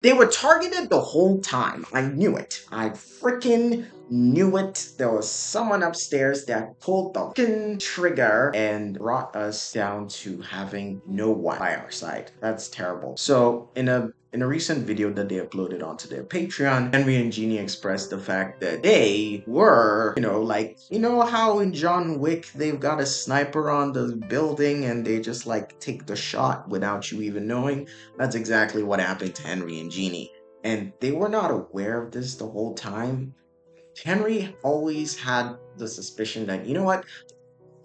They were targeted the whole time. I knew it. I freaking knew it. There was someone upstairs that pulled the freaking trigger and brought us down to having no one by our side. That's terrible. So in a recent video that they uploaded onto their Patreon, Henry and Jeannie expressed the fact that they were, like, how in John Wick they've got a sniper on the building and they just like take the shot without you even knowing. That's exactly what happened to Henry and Jeannie. And they were not aware of this the whole time. Henry always had the suspicion that, you know what,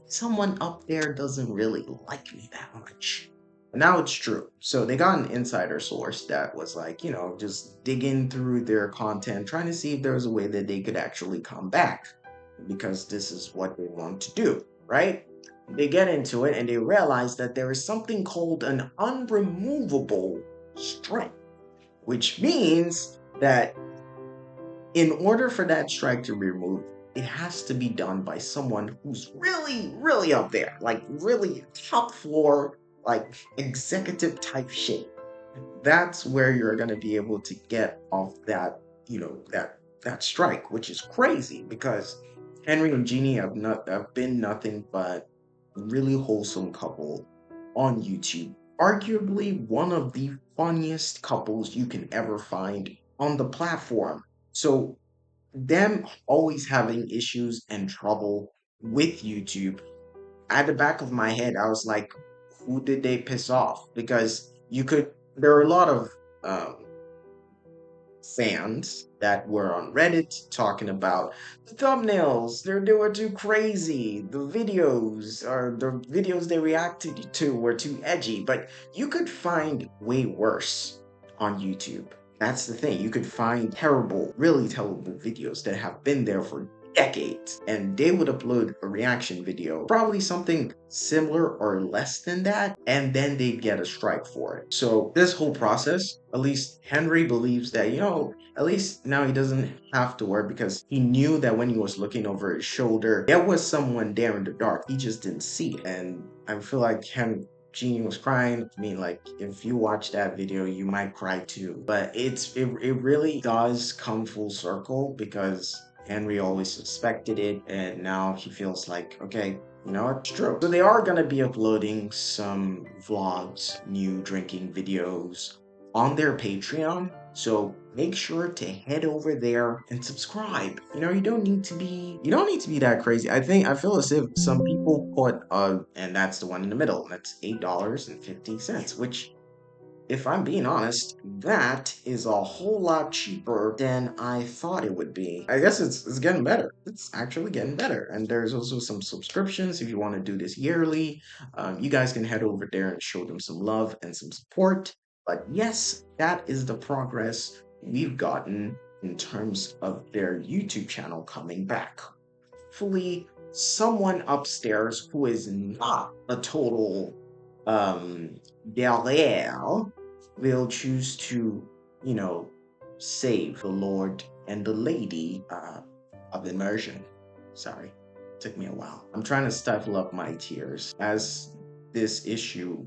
someone up there doesn't really like me that much. Now it's true. So they got an insider source that was like, just digging through their content, trying to see if there was a way that they could actually come back because this is what they want to do, right? They get into it and they realize that there is something called an unremovable strike, which means that in order for that strike to be removed, it has to be done by someone who's really, really up there, like really top floor, like executive type shit. That's where you're gonna be able to get off that, that strike, which is crazy because Henry and Jeannie have been nothing but really wholesome couple on YouTube. Arguably one of the funniest couples you can ever find on the platform. So them always having issues and trouble with YouTube, at the back of my head, I was like, who did they piss off? Because there are a lot of um, fans that were on Reddit talking about the thumbnails. They were too crazy. The videos they reacted to were too edgy. But you could find way worse on YouTube. That's the thing. You could find terrible, really terrible videos that have been there for decades, and they would upload a reaction video, probably something similar or less than that, and then they'd get a strike for it. So this whole process, at least Henry believes that, at least now he doesn't have to worry because he knew that when he was looking over his shoulder, there was someone there in the dark. He just didn't see it. And I feel like Jeannie was crying. I mean, like, if you watch that video, you might cry too. But it really does come full circle because Henry always suspected it, and now he feels like, okay, it's true. So they are going to be uploading some vlogs, new drinking videos on their Patreon. So make sure to head over there and subscribe. You don't need to be that crazy. I feel as if some people put and that's the one in the middle. That's $8.50, which, if I'm being honest, that is a whole lot cheaper than I thought it would be. I guess it's getting better. It's actually getting better. And there's also some subscriptions if you want to do this yearly. You guys can head over there and show them some love and some support. But yes, that is the progress we've gotten in terms of their YouTube channel coming back. Hopefully, someone upstairs who is not a total derrière will choose to, you know, save the Lord and the Lady of immersion. Sorry, took me a while. I'm trying to stifle up my tears. As this issue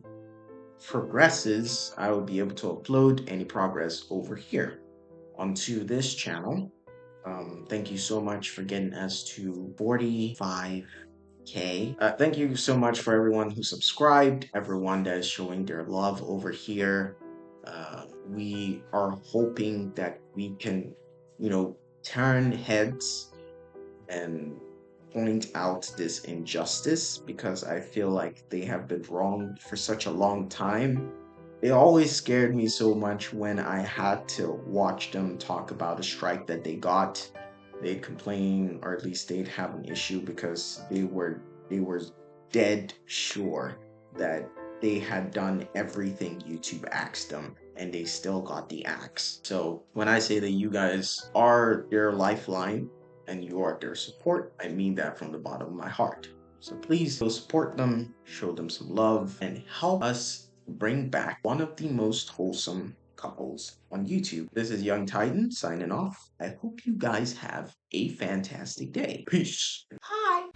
progresses, I will be able to upload any progress over here onto this channel. Thank you so much for getting us to 45K. Thank you so much for everyone who subscribed, everyone that is showing their love over here. We are hoping that we can, turn heads and point out this injustice because I feel like they have been wronged for such a long time. It always scared me so much when I had to watch them talk about a strike that they got. They'd complain, or at least they'd have an issue because they were dead sure that they had done everything YouTube asked them and they still got the axe. So when I say that you guys are their lifeline and you are their support, I mean that from the bottom of my heart. So please go support them, show them some love, and help us bring back one of the most wholesome couples on YouTube. This is Young Titan signing off. I hope you guys have a fantastic day. Peace. Hi.